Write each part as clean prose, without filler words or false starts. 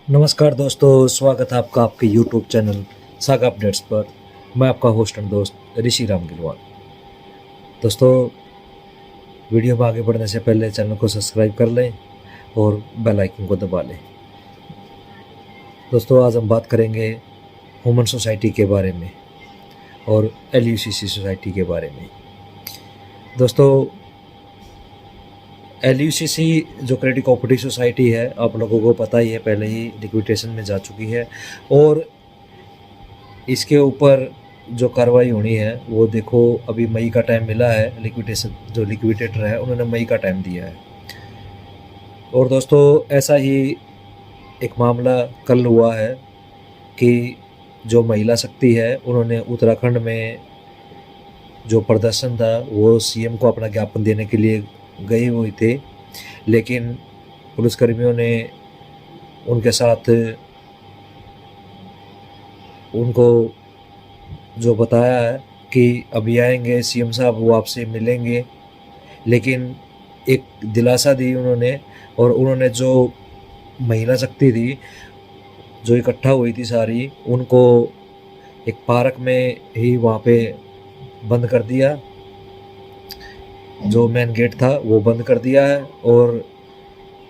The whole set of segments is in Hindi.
नमस्कार दोस्तों, स्वागत है आपका आपके यूट्यूब चैनल सागा अपडेट्स पर। मैं आपका होस्ट एंड दोस्त ऋषि राम गिलवाल। दोस्तों, वीडियो में आगे बढ़ने से पहले चैनल को सब्सक्राइब कर लें और बेल आइकन को दबा लें। दोस्तों, आज हम बात करेंगे ह्यूमन सोसाइटी के बारे में और LUCC सोसाइटी के बारे में। दोस्तों, LUCC जो क्रेडिट कोऑपरेटिव सोसाइटी है, आप लोगों को पता ही है, पहले ही लिक्विडेशन में जा चुकी है और इसके ऊपर जो कार्रवाई होनी है वो देखो, अभी मई का टाइम मिला है। लिक्विडेशन जो लिक्विडेटर है उन्होंने मई का टाइम दिया है। और दोस्तों, ऐसा ही एक मामला कल हुआ है कि जो महिला शक्ति है उन्होंने उत्तराखंड में जो प्रदर्शन था वो CM को अपना ज्ञापन देने के लिए गए हुए थे, लेकिन पुलिसकर्मियों ने उनके साथ उनको जो बताया है कि अभी आएंगे CM साहब, वो आपसे मिलेंगे, लेकिन एक दिलासा दी उन्होंने। और उन्होंने जो महिला शक्ति थी जो इकट्ठा हुई थी सारी, उनको एक पार्क में ही वहाँ पे बंद कर दिया। जो मेन गेट था वो बंद कर दिया है और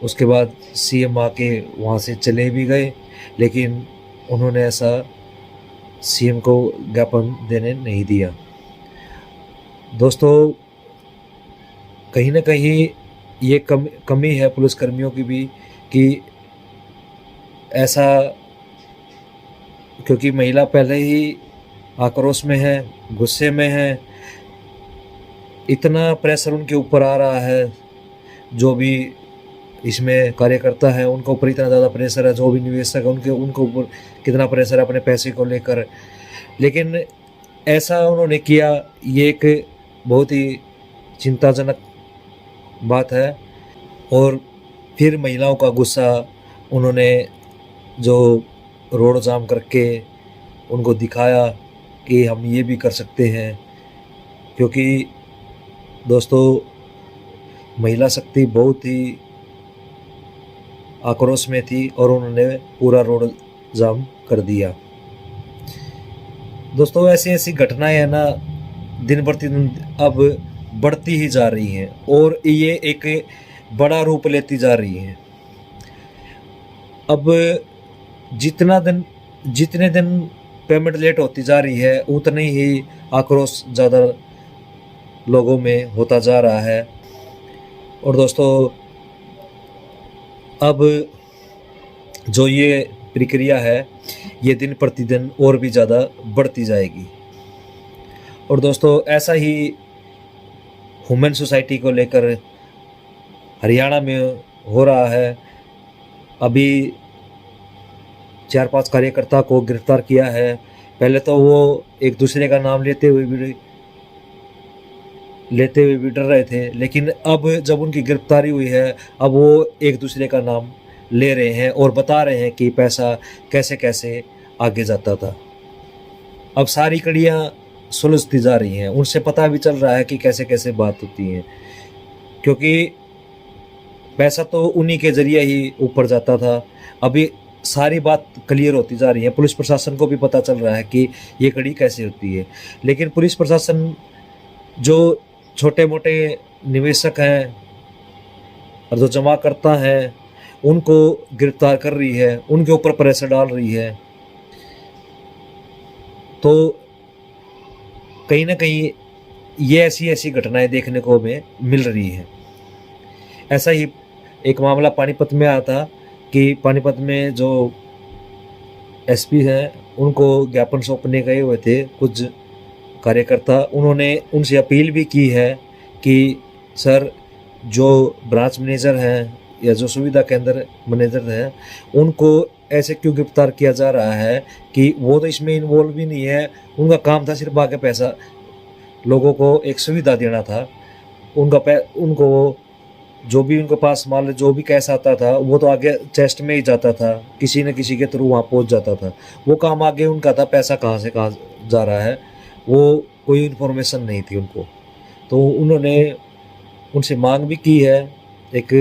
उसके बाद CM आके वहाँ से चले भी गए, लेकिन उन्होंने ऐसा CM को ज्ञापन देने नहीं दिया। दोस्तों, कहीं ना कहीं ये कमी है पुलिसकर्मियों की भी कि ऐसा, क्योंकि महिला पहले ही आक्रोश में है, गुस्से में है, इतना प्रेशर उनके ऊपर आ रहा है। जो भी इसमें कार्यकर्ता है उनके ऊपर इतना ज़्यादा प्रेशर है, जो भी निवेशक है उनके ऊपर कितना प्रेशर है अपने पैसे को लेकर। लेकिन ऐसा उन्होंने किया, ये एक बहुत ही चिंताजनक बात है। और फिर महिलाओं का गुस्सा, उन्होंने जो रोड जाम करके उनको दिखाया कि हम ये भी कर सकते हैं। क्योंकि दोस्तों, महिला शक्ति बहुत ही आक्रोश में थी और उन्होंने पूरा रोड जाम कर दिया। दोस्तों, ऐसी ऐसी घटनाएं है ना, दिन प्रतिदिन अब बढ़ती ही जा रही हैं और ये एक बड़ा रूप लेती जा रही हैं। अब जितने दिन पेमेंट लेट होती जा रही है, उतने ही आक्रोश ज़्यादा लोगों में होता जा रहा है। और दोस्तों, अब जो ये प्रक्रिया है ये दिन प्रतिदिन और भी ज़्यादा बढ़ती जाएगी। और दोस्तों, ऐसा ही ह्यूमन सोसाइटी को लेकर हरियाणा में हो रहा है। अभी 4-5 कार्यकर्ता को गिरफ्तार किया है। पहले तो वो एक दूसरे का नाम लेते हुए भी डर रहे थे, लेकिन अब जब उनकी गिरफ्तारी हुई है, अब वो एक दूसरे का नाम ले रहे हैं और बता रहे हैं कि पैसा कैसे कैसे आगे जाता था। अब सारी कड़ियाँ सुलझती जा रही हैं, उनसे पता भी चल रहा है कि कैसे कैसे बात होती है। क्योंकि पैसा तो उन्हीं के जरिए ही ऊपर जाता था। अभी सारी बात क्लियर होती जा रही है, पुलिस प्रशासन को भी पता चल रहा है कि ये कड़ी कैसे होती है। लेकिन पुलिस प्रशासन जो छोटे मोटे निवेशक हैं और जो जमाकर्ता हैं उनको गिरफ्तार कर रही है, उनके ऊपर प्रेशर डाल रही है। तो कहीं ना कहीं ये ऐसी ऐसी घटनाएं देखने को हमें मिल रही हैं। ऐसा ही एक मामला पानीपत में आया था कि पानीपत में जो SP हैं उनको ज्ञापन सौंपने गए हुए थे कुछ कार्यकर्ता। उन्होंने उनसे अपील भी की है कि सर, जो ब्रांच मैनेजर हैं या जो सुविधा केंद्र मैनेजर हैं उनको ऐसे क्यों गिरफ्तार किया जा रहा है कि वो तो इसमें इन्वॉल्व भी नहीं है। उनका काम था सिर्फ आगे पैसा, लोगों को एक सुविधा देना था। उनको जो भी उनके पास मान लो जो भी कैश आता था वो तो आगे चेस्ट में ही जाता था, किसी न किसी के थ्रू वहाँ पहुँच जाता था। वो काम आगे उनका था, पैसा कहाँ से कहाँ जा रहा है वो कोई इन्फॉर्मेशन नहीं थी उनको। तो उन्होंने उनसे मांग भी की है, एक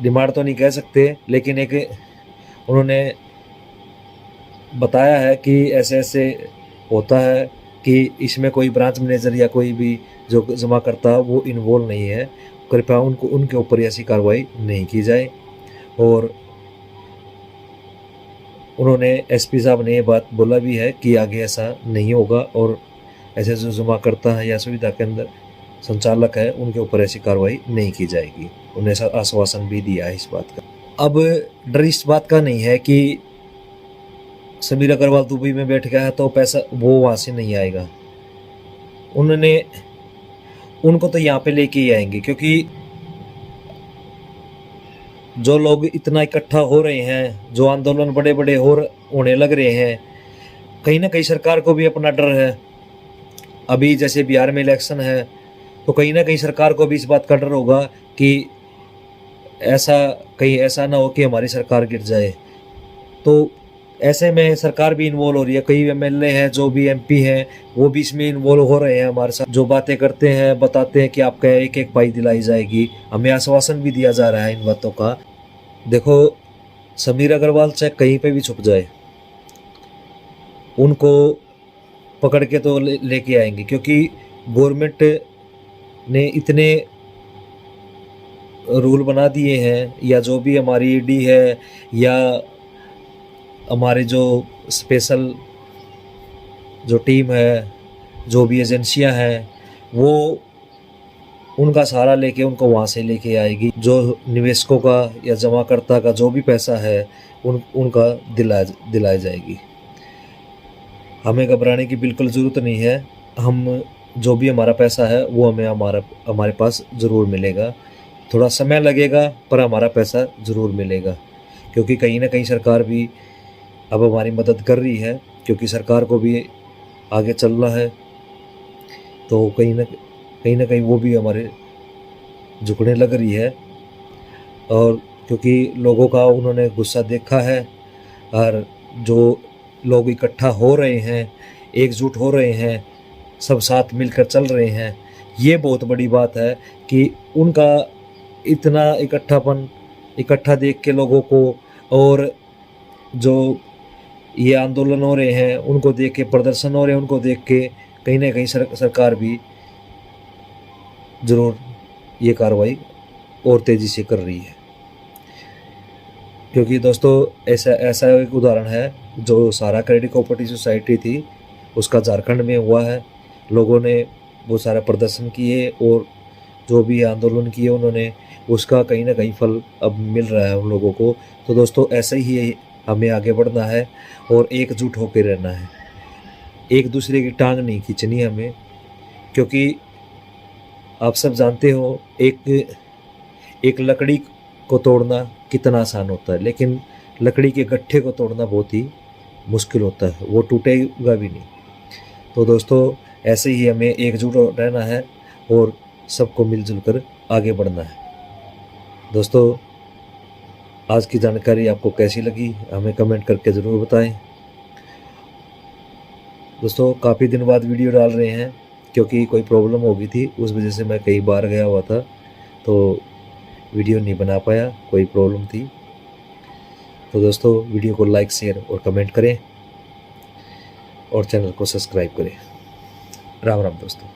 डिमांड तो नहीं कह सकते, लेकिन एक उन्होंने बताया है कि ऐसे ऐसे होता है कि इसमें कोई ब्रांच मैनेजर या कोई भी जो जमा करता वो इन्वॉल्व नहीं है, कृपया उनके ऊपर ऐसी कार्रवाई नहीं की जाए। और उन्होंने एसपी साहब ने ये बात बोला भी है कि आगे ऐसा नहीं होगा और ऐसे जो जमा करता है या सुविधा केंद्र संचालक है उनके ऊपर ऐसी कार्रवाई नहीं की जाएगी। उन्हें ऐसा आश्वासन भी दिया है इस बात का। अब डर इस बात का नहीं है कि समीर अग्रवाल दुबई में बैठ गया है तो पैसा वो वहाँ से नहीं आएगा। उनको तो यहाँ पे लेके ही आएंगे, क्योंकि जो लोग इतना इकट्ठा हो रहे हैं, जो आंदोलन बड़े बड़े होने लग रहे हैं, कहीं ना कहीं सरकार को भी अपना डर है। अभी जैसे बिहार में इलेक्शन है तो कहीं ना कहीं सरकार को भी इस बात का डर होगा कि कहीं ऐसा ना हो कि हमारी सरकार गिर जाए। तो ऐसे में सरकार भी इन्वॉल्व हो रही है। कई एमएलए हैं, जो भी एमपी हैं, वो भी इसमें इन्वॉल्व हो रहे हैं हमारे साथ। जो बातें करते हैं, बताते हैं कि आपका एक एक पाई दिलाई जाएगी, हमें आश्वासन भी दिया जा रहा है इन बातों का। देखो, समीर अग्रवाल चाहे कहीं पे भी छुप जाए, उनको पकड़ के तो लेके आएंगे, क्योंकि गवर्नमेंट ने इतने रूल बना दिए हैं, या जो भी हमारी ईडी है या हमारे जो स्पेशल जो टीम है, जो भी एजेंसियां हैं, वो उनका सहारा लेके उनको वहाँ से लेके आएगी। जो निवेशकों का या जमाकर्ता का जो भी पैसा है उनका दिलाया जाएगी। हमें घबराने की बिल्कुल ज़रूरत नहीं है। हम जो भी हमारा पैसा है वो हमारे पास ज़रूर मिलेगा। थोड़ा समय लगेगा पर हमारा पैसा ज़रूर मिलेगा, क्योंकि कहीं ना कहीं सरकार भी अब हमारी मदद कर रही है, क्योंकि सरकार को भी आगे चलना है। तो कहीं ना कहीं वो भी हमारे झुकने लग रही है। और क्योंकि लोगों का उन्होंने गुस्सा देखा है, और जो लोग इकट्ठा हो रहे हैं, एकजुट हो रहे हैं, सब साथ मिलकर चल रहे हैं, ये बहुत बड़ी बात है कि उनका इतना इकट्ठा देख के लोगों को, और जो ये आंदोलन हो रहे हैं उनको देख के, प्रदर्शन हो रहे हैं उनको देख के, कहीं ना कहीं सरकार भी ज़रूर ये कार्रवाई और तेज़ी से कर रही है। क्योंकि दोस्तों ऐसा एक उदाहरण है, जो सारा क्रेडिट कोऑपरेटिव सोसाइटी थी उसका झारखंड में हुआ है। लोगों ने बहुत सारा प्रदर्शन किए और जो भी आंदोलन किए उन्होंने, उसका कहीं ना कहीं फल अब मिल रहा है उन लोगों को। तो दोस्तों ऐसे ही हमें आगे बढ़ना है और एकजुट होकर रहना है, एक दूसरे की टांग नहीं खींचनी हमें। क्योंकि आप सब जानते हो एक लकड़ी को तोड़ना कितना आसान होता है, लेकिन लकड़ी के गट्ठे को तोड़ना बहुत ही मुश्किल होता है, वो टूटेगा भी नहीं। तो दोस्तों ऐसे ही हमें एकजुट रहना है और सबको मिलजुल कर आगे बढ़ना है। दोस्तों आज की जानकारी आपको कैसी लगी हमें कमेंट करके ज़रूर बताएं। दोस्तों काफ़ी दिन बाद वीडियो डाल रहे हैं, क्योंकि कोई प्रॉब्लम हो गई थी, उस वजह से मैं कई बार गया हुआ था तो वीडियो नहीं बना पाया, कोई प्रॉब्लम थी। तो दोस्तों वीडियो को लाइक, शेयर और कमेंट करें और चैनल को सब्सक्राइब करें। राम राम दोस्तों।